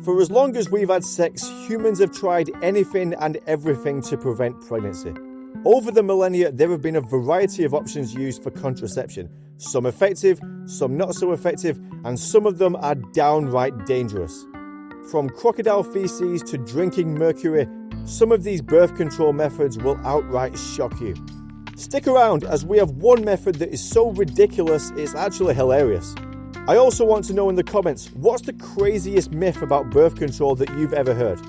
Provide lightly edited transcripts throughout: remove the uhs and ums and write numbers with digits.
For as long as we've had sex, humans have tried anything and everything to prevent pregnancy. Over the millennia, there have been a variety of options used for contraception, some effective, some not so effective, and some of them are downright dangerous. From crocodile feces to drinking mercury, some of these birth control methods will outright shock you. Stick around, as we have one method that is so ridiculous it's actually hilarious. I also want to know in the comments, what's the craziest myth about birth control that you've ever heard?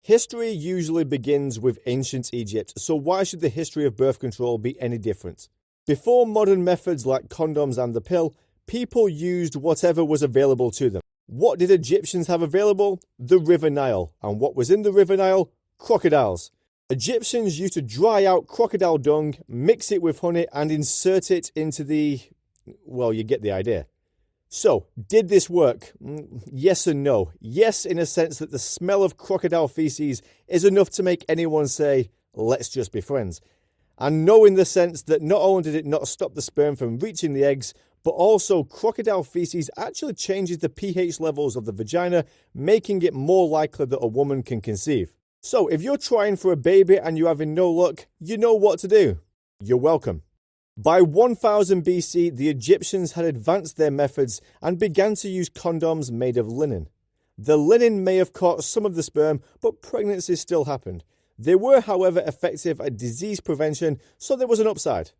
History usually begins with ancient Egypt, so why should the history of birth control be any different? Before modern methods like condoms and the pill, people used whatever was available to them. What did Egyptians have available? The River Nile. And what was in the River Nile? Crocodiles. Egyptians used to dry out crocodile dung, mix it with honey, and insert it into the... well, you get the idea. So, did this work? Yes and no. Yes, in a sense that the smell of crocodile feces is enough to make anyone say, let's just be friends. And no, in the sense that not only did it not stop the sperm from reaching the eggs, but also crocodile feces actually changes the pH levels of the vagina, making it more likely that a woman can conceive. So, if you're trying for a baby and you're having no luck, you know what to do. You're welcome. By 1000 BC, the Egyptians had advanced their methods and began to use condoms made of linen. The linen may have caught some of the sperm, but pregnancy still happened. They were, however, effective at disease prevention, so there was an upside.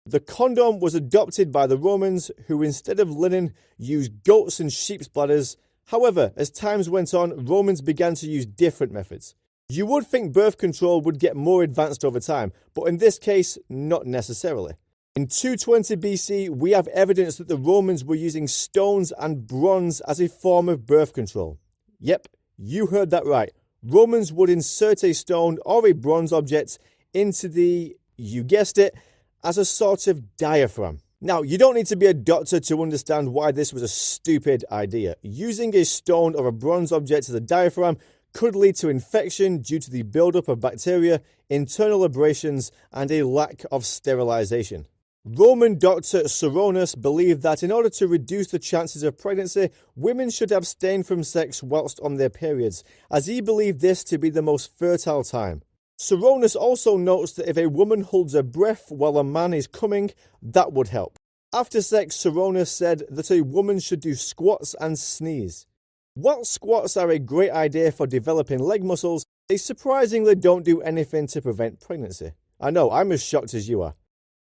The condom was adopted by the Romans, who instead of linen used goats and sheep's bladders. However, as times went on, Romans began to use different methods. You would think birth control would get more advanced over time, but in this case, not necessarily. In 220 BC, we have evidence that the Romans were using stones and bronze as a form of birth control. Yep, you heard that right. Romans would insert a stone or a bronze object into the, you guessed it, as a sort of diaphragm. Now, you don't need to be a doctor to understand why this was a stupid idea. Using a stone or a bronze object as a diaphragm could lead to infection due to the buildup of bacteria, internal abrasions, and a lack of sterilization. Roman doctor Coronis believed that in order to reduce the chances of pregnancy, women should abstain from sex whilst on their periods, as he believed this to be the most fertile time. Coronis also notes that if a woman holds her breath while a man is coming, that would help. After sex, Coronis said that a woman should do squats and sneeze. While squats are a great idea for developing leg muscles, they surprisingly don't do anything to prevent pregnancy. I know, I'm as shocked as you are.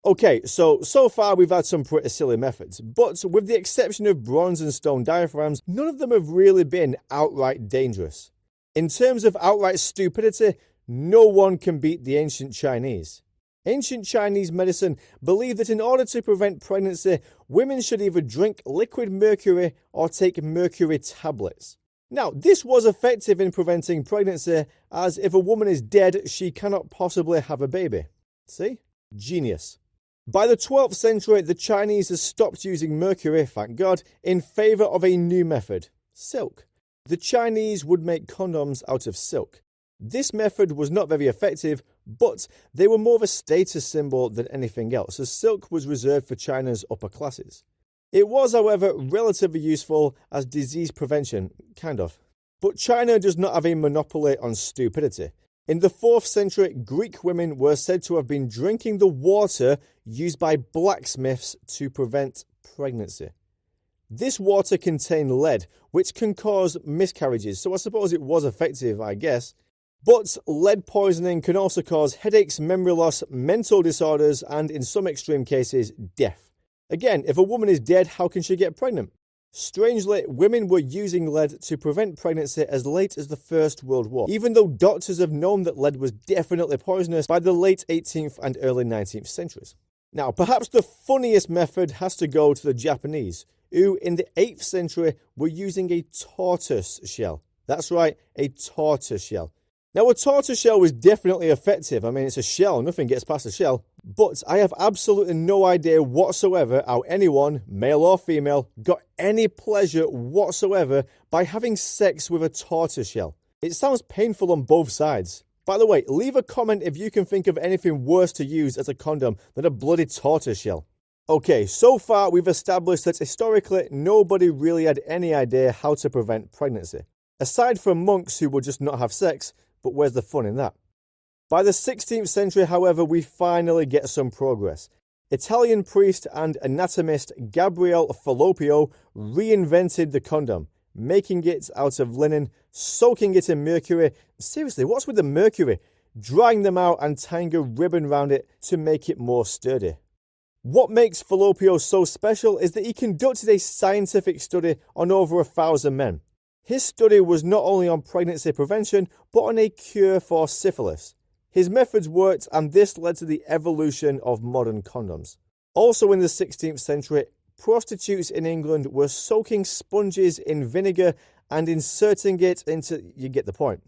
Okay, so far we've had some pretty silly methods, but with the exception of bronze and stone diaphragms, none of them have really been outright dangerous. In terms of outright stupidity, no one can beat the ancient Chinese. Ancient Chinese medicine believed that in order to prevent pregnancy, women should either drink liquid mercury or take mercury tablets. Now, this was effective in preventing pregnancy, as if a woman is dead, she cannot possibly have a baby. See? Genius. By the 12th century, the Chinese had stopped using mercury, thank God, in favour of a new method, silk. The Chinese would make condoms out of silk. This method was not very effective, but they were more of a status symbol than anything else, as silk was reserved for China's upper classes. It was, however, relatively useful as disease prevention, kind of. But China does not have a monopoly on stupidity. In the 4th century, Greek women were said to have been drinking the water used by blacksmiths to prevent pregnancy. This water contained lead, which can cause miscarriages, so I suppose it was effective, I guess. But lead poisoning can also cause headaches, memory loss, mental disorders, and in some extreme cases, death. Again, if a woman is dead, how can she get pregnant? Strangely, women were using lead to prevent pregnancy as late as the First World War, even though doctors have known that lead was definitely poisonous by the late 18th and early 19th centuries. Now, perhaps the funniest method has to go to the Japanese, who in the 8th century were using a tortoise shell. That's right, a tortoise shell. Now, a tortoise shell was definitely effective. I mean, it's a shell, nothing gets past a shell. But I have absolutely no idea whatsoever how anyone, male or female, got any pleasure whatsoever by having sex with a tortoise shell. It sounds painful on both sides. By the way, leave a comment if you can think of anything worse to use as a condom than a bloody tortoise shell. Okay, so far we've established that historically nobody really had any idea how to prevent pregnancy. Aside from monks who would just not have sex, but where's the fun in that? By the 16th century, however, we finally get some progress. Italian priest and anatomist Gabriele Falloppio reinvented the condom, making it out of linen, soaking it in mercury. Seriously, what's with the mercury? Drying them out and tying a ribbon round it to make it more sturdy. What makes Falloppio so special is that he conducted a scientific study on over 1,000 men. His study was not only on pregnancy prevention, but on a cure for syphilis. His methods worked, and this led to the evolution of modern condoms. Also in the 16th century, prostitutes in England were soaking sponges in vinegar and inserting it into... you get the point.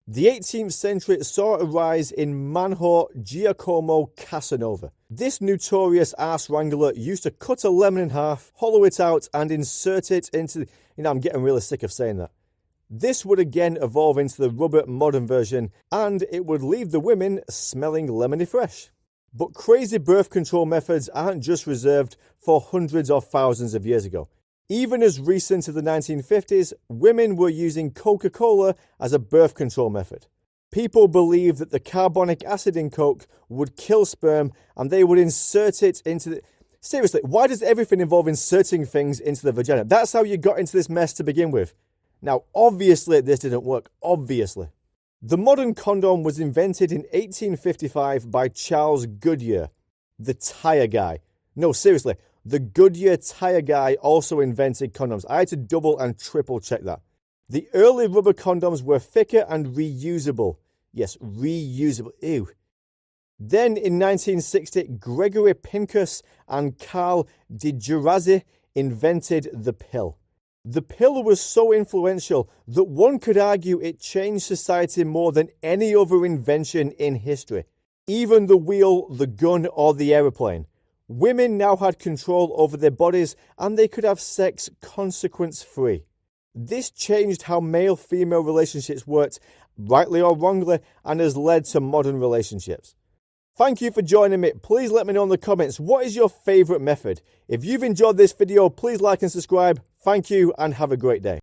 The 18th century saw a rise in Manhor Giacomo Casanova. This notorious arse wrangler used to cut a lemon in half, hollow it out, and insert it into... I'm getting really sick of saying that. This would again evolve into the rubber modern version, and it would leave the women smelling lemony fresh. But crazy birth control methods aren't just reserved for hundreds or thousands of years ago. Even as recent as the 1950s, women were using Coca-Cola as a birth control method. People believed that the carbonic acid in Coke would kill sperm, and they would insert it into the... Seriously, why does everything involve inserting things into the vagina? That's how you got into this mess to begin with. Now, obviously, this didn't work. Obviously. The modern condom was invented in 1855 by Charles Goodyear, the tire guy. No, seriously, the Goodyear tire guy also invented condoms. I had to double and triple check that. The early rubber condoms were thicker and reusable. Yes, reusable. Ew. Then in 1960, Gregory Pincus and Carl de Geraci invented the pill. The pill was so influential that one could argue it changed society more than any other invention in history. Even the wheel, the gun, or the aeroplane. Women now had control over their bodies, and they could have sex consequence-free. This changed how male-female relationships worked, rightly or wrongly, and has led to modern relationships. Thank you for joining me. Please let me know in the comments, what is your favourite method? If you've enjoyed this video, please like and subscribe. Thank you, and have a great day.